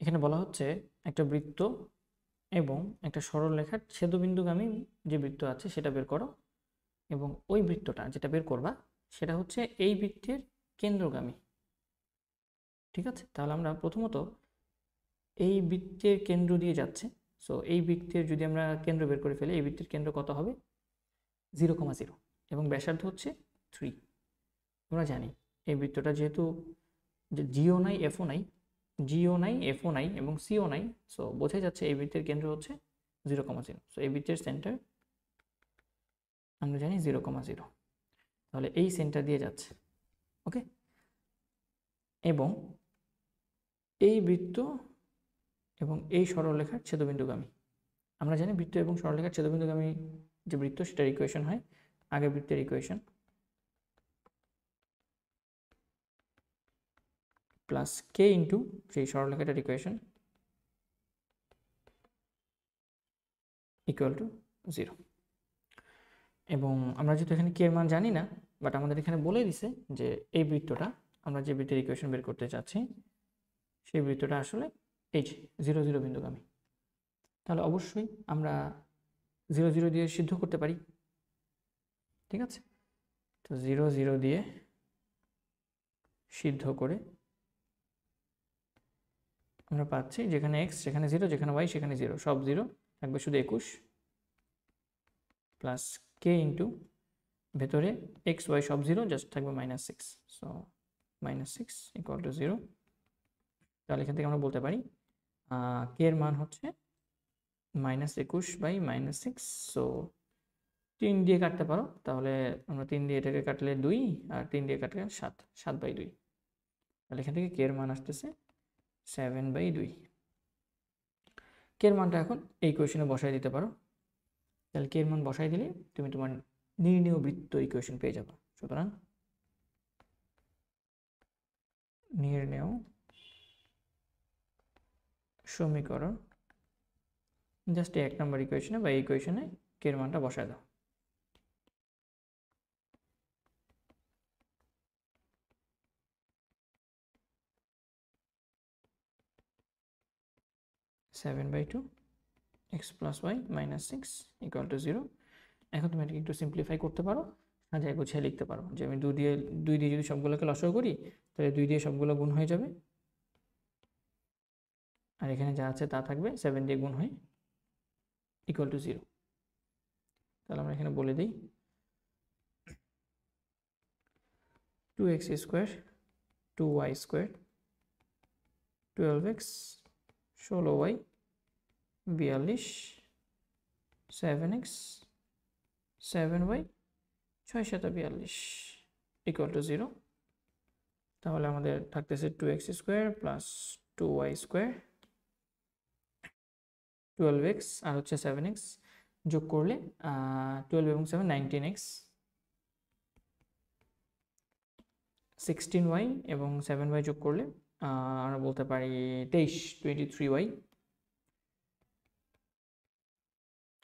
এখানে বলা হচ্ছে একটা বৃত্ত এবং একটা সরলরেখার ছেদবিন্দুগামী যে বৃত্ত আছে সেটা বের করো, এবং ওই বৃত্তটা যেটা বের করবা সেটা হচ্ছে এই বৃত্তের কেন্দ্রগামী। ঠিক আছে, তাহলে আমরা প্রথমত এই বৃত্তের কেন্দ্র দিয়ে যাচ্ছে, সো এই বৃত্তের যদি আমরা কেন্দ্র বের করে ফেলি, এই বৃত্তের কেন্দ্র কত হবে? 0,0, এবং ব্যাসার্ধ হচ্ছে 3। আমরা জানি এই বৃত্তটা যেহেতু জিও নাই, এফও নাই, জিও নাই, এফও নাই এবং সিও নাই, সো বোঝাই যাচ্ছে এই বৃত্তের কেন্দ্র হচ্ছে 0,0। সো এই বৃত্তের সেন্টার আমরা জানি 0,0, তাহলে এই সেন্টার দিয়ে যাচ্ছে। ওকে, এবং এই বৃত্ত এবং এই সরলরেখার ছেদবিন্দুগামী। আমরা জানি বৃত্ত এবং সরলরেখার ছেদবিন্দুগামী যে বৃত্ত সেটার ইকুয়েশন হয় আগের বৃত্তের ইকুয়েশন প্লাস কে ইন্টু সেই সরলরেখাটার ইকুয়েশন ইকুয়াল টু 0। এবং আমরা যেহেতু এখানে কে এর মান জানি না, বাট আমাদের এখানে বলে দিছে যে এই বৃত্তটা, আমরা যে বৃত্তের ইকুয়েশন বের করতে চাচ্ছি সেই বৃত্তটা আসলে এই 0,0 বিন্দুগামী। তাহলে অবশ্যই আমরা 0,0 দিয়ে সিদ্ধ করতে পারি। ঠিক আছে, তো 0,0 দিয়ে সিদ্ধ করে আমরা পাচ্ছি যেখানে এক্স সেখানে 0, যেখানে ওয়াই সেখানে 0, সব 0 থাকবে, শুধু 21 প্লাস কে ইন্টু ভেতরে এক্স ওয়াই সব 0, জাস্ট থাকবে -6, সো -6 ইকুয়াল টু 0। তাহলে এখান থেকে আমরা বলতে পারি কে এর মান হচ্ছে -21/-6, সো 3 দিয়ে কাটতে পারো, তাহলে আমরা 3 দিয়ে এটাকে কাটলে 2 আর 3 দিয়ে কাটলে 7, 7/2। তাহলে এখান থেকে কে এর মান আসতেছে 7/2। কে এর মানটা এখন এই ইকুয়েশনে বসাই দিতে পারো, তাহলে কে এর মান বসাই দিলে তুমি তোমার নির্ণেয় বৃত্ত ইকুয়েশন পেয়ে যাবে। সুতরাং নির্ণেয় সমীকরণ, জাস্ট 1 নম্বর ইকুয়েশনে বা এই ইকুয়েশনে কে এর মানটা বসায় দাও। (7/2) x plus y minus 6 equal to 0। এখন তুমি এটাকে একটু সিম্পলিফাই করতে পারো, সাজায় গুছিয়ে লিখতে পারো যে আমি 2 দিয়ে যদি সবগুলোকে লসাগু করি তাহলে 2 দিয়ে সবগুলো গুণ হয়ে যাবে, আর এখানে যা আছে তা থাকবে, 7 দিয়ে গুণ হয় ইকুয়াল টু 0। তাহলে আমরা এখানে বলে দিই 2x square 2y square 12x 16y 42 7x 7y 6×7=42 equal to 0। তাহলে আমাদের থাকতেছে 2x square plus 2y square 12x আর হচ্ছে 7x, যোগ করলে 12 এবং 7 19x, 16y এবং 7y যোগ করলে আমরা বলতে পারি 23y,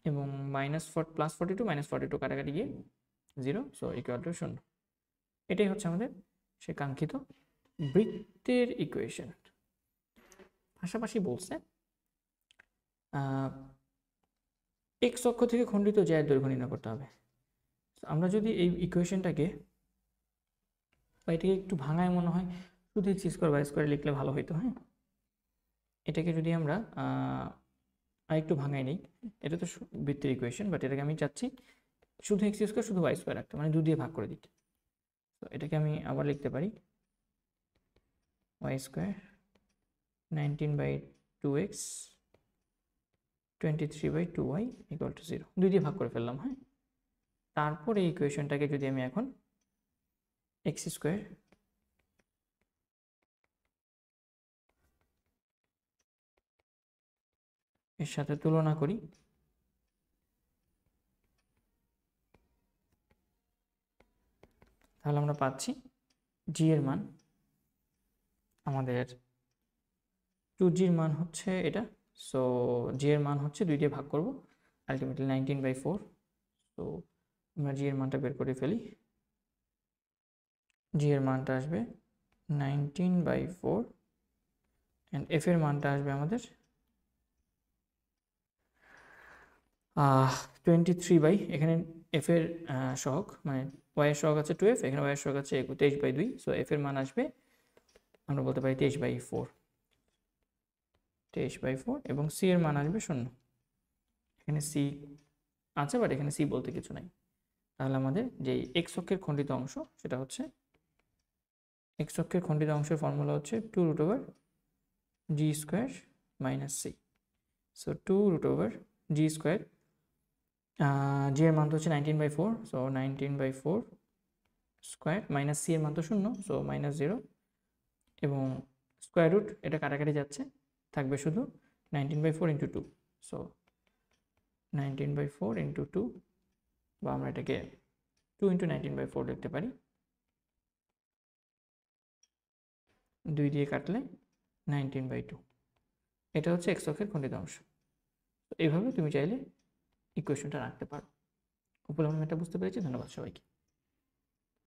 এবং +42 -42 কাটাকাটি গিয়ে 0, সো ইকুয়াল টু 0। এটাই হচ্ছে আমাদের সে কাঙ্ক্ষিত বৃত্তের ইকুয়েশন। পাশাপাশি বলছে এক্স অক্ষ থেকে খণ্ডিত জ্যায়ের দৈর্ঘ্য নির্ণয় করতে হবে। আমরা যদি এই ইকুয়েশনটাকে বা এটাকে একটু ভাঙায়, মনে হয় শুধু এক্স স্কোয়ার ওয়াই স্কোয়ার লিখলে ভালো হইতো। হ্যাঁ, এটাকে যদি আমরা আরেকটু ভাঙাই নেই, এটা তো বৃত্তের ইকুয়েশন, বাট এটাকে আমি চাচ্ছি শুধু এক্স স্কোয়ার শুধু ওয়াই স্কোয়ার রাখতে, মানে 2 দিয়ে ভাগ করে দিতে। তো এটাকে আমি আবার লিখতে পারি Y square 19/2x 23/2y equal to 0, 2 দিয়ে ভাগ করে ফেললাম। হ্যাঁ, তারপর এই ইকুয়েশনটাকে যদি আমি এখন এক্স স্কোয়ার এর সাথে তুলনা করি, তাহলে আমরা পাচ্ছি জি এর মান, আমাদের 2g এর মান হচ্ছে এটা, সো জি এর মান হচ্ছে 2 দিয়ে ভাগ করব, আলটিমেটলি 19/4। সো আমরা জি এর মানটা বের করে ফেলি, জি এর মানটা আসবে 19/4 অ্যান্ড এফ এর মানটা আসবে আমাদের 23 এখানে এফ এর সহগ মানে ওয়াই এর সহগ আছে 2f, এখানে ওয়াই এর সহগ আছে 23/2, সো এফ এর মান আসবে আমরা বলতে পারি 23/4 এবং সি এর মান আসবে 0। এখানে সি আছে বাট এখানে সি বলতে কিছু নাই। তাহলে আমাদের যে এক্স অক্ষের খণ্ডিত অংশ সেটা হচ্ছে এক্স অক্ষের খণ্ডিত অংশের ফর্মুলা হচ্ছে 2√g² - c। সো 2√g², জি এর মান তো হচ্ছে 19/4, সো 19/4 স্কোয়ার মাইনাস সি এর মান তো 0, সো -0 এবং স্কোয়ার রুট এটা কাটাকাটি যাচ্ছে, থাকবে শুধু 19/4 × 2, সো 19/4 × 2, বা আমরা এটাকে 2 × 19/4 লিখতে পারি, 2 দিয়ে কাটলে 19/2। এটা হচ্ছে এক্স অক্ষের খণ্ডিত অংশ। এইভাবে তুমি চাইলে ইকুয়েশনটা রাখতে পারো। উপলব্ধ এটা বুঝতে পেরেছি। ধন্যবাদ সবাইকে।